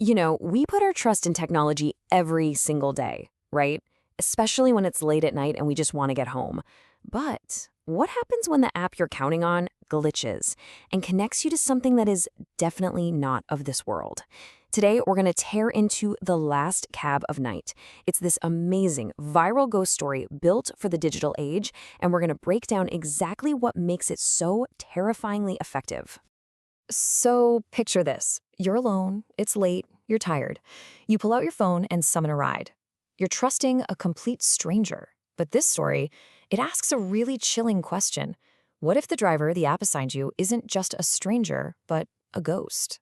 We put our trust in technology every single day, right? Especially when it's late at night and we just want to get home. But what happens when the app you're counting on glitches and connects you to something that is definitely not of this world? Today, we're going to tear into The Last Cab of Night. It's this amazing viral ghost story built for the digital age, and we're going to break down exactly what makes it so terrifyingly effective. So picture this. You're alone, it's late, you're tired. You pull out your phone and summon a ride. You're trusting a complete stranger. But this story, it asks a really chilling question. What if the driver the app assigned you isn't just a stranger, but a ghost?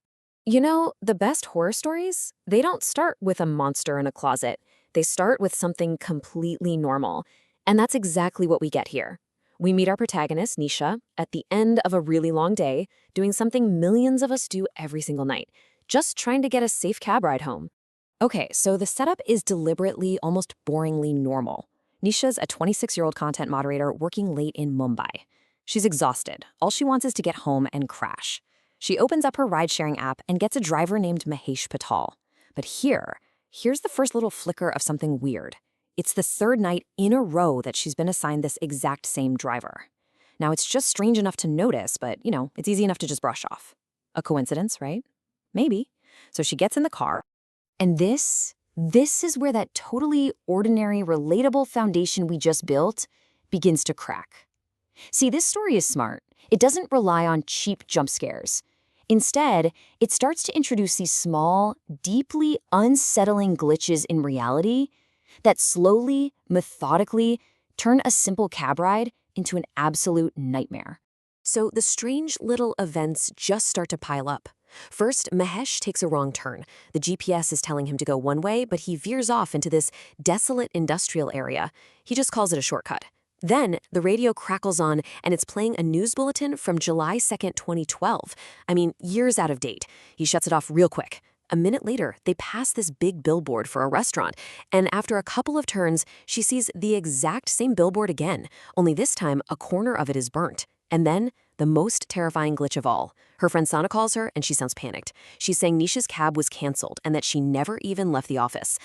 The best horror stories, they don't start with a monster in a closet. They start with something completely normal. And that's exactly what we get here. We meet our protagonist, Nisha, at the end of a really long day, doing something millions of us do every single night, just trying to get a safe cab ride home. Okay, so the setup is deliberately, almost boringly normal. Nisha's a 26-year-old content moderator working late in Mumbai. She's exhausted. All she wants is to get home and crash. She opens up her ride-sharing app and gets a driver named Mahesh Patel. But here's the first little flicker of something weird. It's the third night in a row that she's been assigned this exact same driver. Now, it's just strange enough to notice, but, it's easy enough to just brush off. A coincidence, right? Maybe. So she gets in the car, and this is where that totally ordinary, relatable foundation we just built begins to crack. See, this story is smart. It doesn't rely on cheap jump scares. Instead, it starts to introduce these small, deeply unsettling glitches in reality that slowly, methodically turn a simple cab ride into an absolute nightmare. So the strange little events just start to pile up. First, Mahesh takes a wrong turn. The GPS is telling him to go one way, but he veers off into this desolate industrial area. He just calls it a shortcut. Then, the radio crackles on, and it's playing a news bulletin from July 2nd, 2012. I mean, years out of date. He shuts it off real quick. A minute later, they pass this big billboard for a restaurant, and after a couple of turns, she sees the exact same billboard again, only this time a corner of it is burnt. And then, the most terrifying glitch of all. Her friend Sana calls her, and she sounds panicked. She's saying Nisha's cab was canceled and that she never even left the office.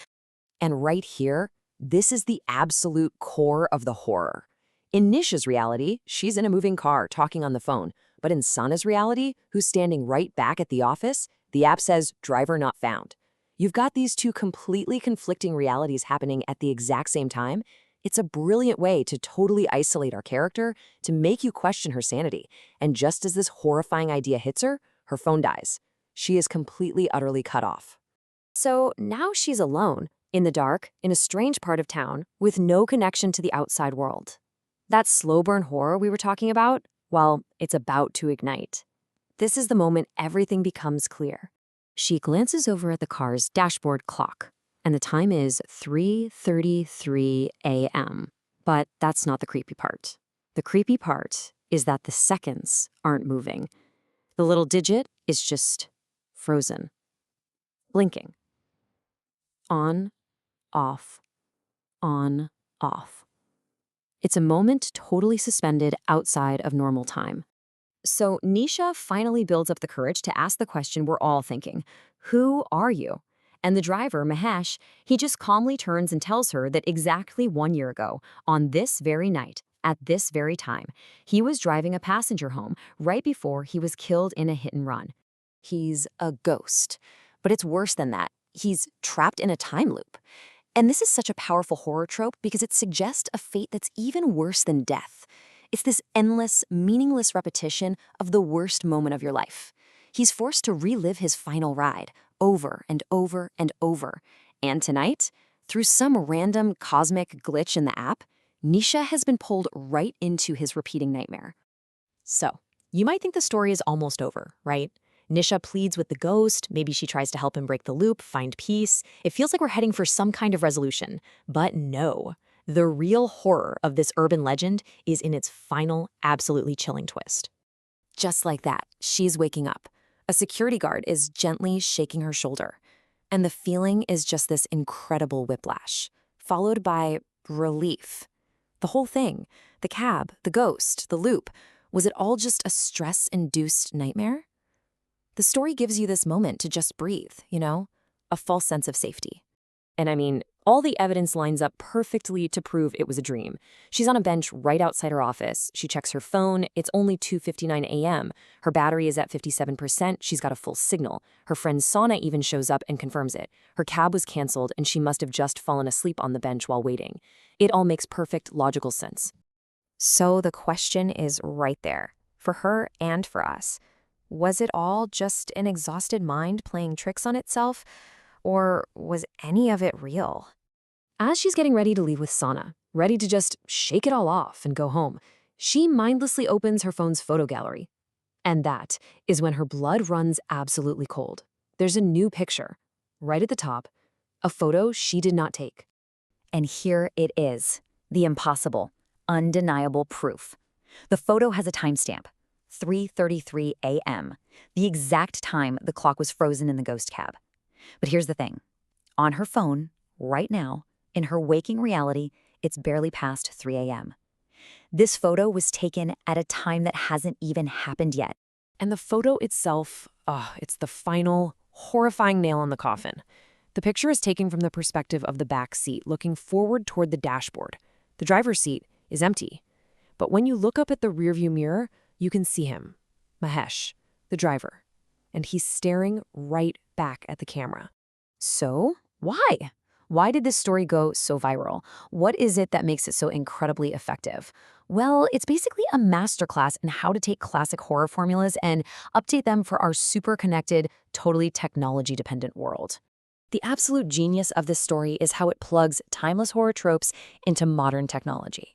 And right here, this is the absolute core of the horror. In Nisha's reality, she's in a moving car talking on the phone. But in Sana's reality, who's standing right back at the office, the app says, driver not found. You've got these two completely conflicting realities happening at the exact same time. It's a brilliant way to totally isolate our character, to make you question her sanity. And just as this horrifying idea hits her, her phone dies. She is completely, utterly cut off. So now she's alone, in the dark, in a strange part of town, with no connection to the outside world. That slow burn horror we were talking about, well, it's about to ignite. This is the moment everything becomes clear. She glances over at the car's dashboard clock, and the time is 3:33 a.m. But that's not the creepy part. The creepy part is that the seconds aren't moving. The little digit is just frozen, blinking. On, off, on, off. It's a moment totally suspended outside of normal time. So Nisha finally builds up the courage to ask the question we're all thinking. Who are you? And the driver, Mahesh, he just calmly turns and tells her that exactly 1 year ago, on this very night, at this very time, he was driving a passenger home right before he was killed in a hit and run. He's a ghost. But it's worse than that. He's trapped in a time loop. And this is such a powerful horror trope because it suggests a fate that's even worse than death. It's this endless, meaningless repetition of the worst moment of your life. He's forced to relive his final ride over and over and over. And tonight, through some random cosmic glitch in the app, Nisha has been pulled right into his repeating nightmare. So, you might think the story is almost over, right? Nisha pleads with the ghost, maybe she tries to help him break the loop, find peace. It feels like we're heading for some kind of resolution. But no. The real horror of this urban legend is in its final, absolutely chilling twist. Just like that, she's waking up. A security guard is gently shaking her shoulder. And the feeling is just this incredible whiplash, followed by relief. The whole thing, the cab, the ghost, the loop, was it all just a stress-induced nightmare? The story gives you this moment to just breathe, a false sense of safety. And I mean, all the evidence lines up perfectly to prove it was a dream. She's on a bench right outside her office. She checks her phone. It's only 2:59 a.m. Her battery is at 57%. She's got a full signal. Her friend Sana even shows up and confirms it. Her cab was canceled, and she must have just fallen asleep on the bench while waiting. It all makes perfect logical sense. So the question is right there, for her and for us. Was it all just an exhausted mind playing tricks on itself? Or was any of it real? As she's getting ready to leave with Sana, ready to just shake it all off and go home, she mindlessly opens her phone's photo gallery. And that is when her blood runs absolutely cold. There's a new picture, right at the top, a photo she did not take. And here it is, the impossible, undeniable proof. The photo has a timestamp, 3:33 a.m., the exact time the clock was frozen in the ghost cab. But here's the thing. On her phone, right now, in her waking reality, it's barely past 3 a.m. This photo was taken at a time that hasn't even happened yet. And the photo itself, it's the final, horrifying nail in the coffin. The picture is taken from the perspective of the back seat, looking forward toward the dashboard. The driver's seat is empty. But when you look up at the rearview mirror, you can see him, Mahesh, the driver. And he's staring right back at the camera. So, why? Why did this story go so viral? What is it that makes it so incredibly effective? Well, it's basically a masterclass in how to take classic horror formulas and update them for our super connected, totally technology-dependent world. The absolute genius of this story is how it plugs timeless horror tropes into modern technology.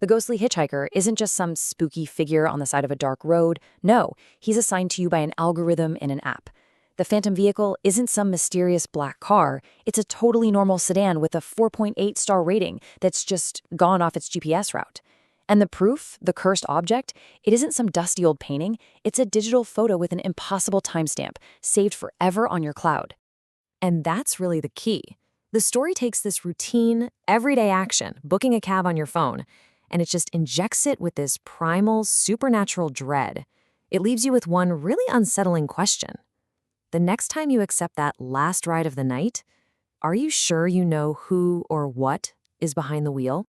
The ghostly hitchhiker isn't just some spooky figure on the side of a dark road. No, he's assigned to you by an algorithm in an app. The phantom vehicle isn't some mysterious black car. It's a totally normal sedan with a 4.8-star rating that's just gone off its GPS route. And the proof, the cursed object, it isn't some dusty old painting. It's a digital photo with an impossible timestamp, saved forever on your cloud. And that's really the key. The story takes this routine, everyday action, booking a cab on your phone, and it just injects it with this primal, supernatural dread. It leaves you with one really unsettling question. The next time you accept that last ride of the night, are you sure you know who or what is behind the wheel?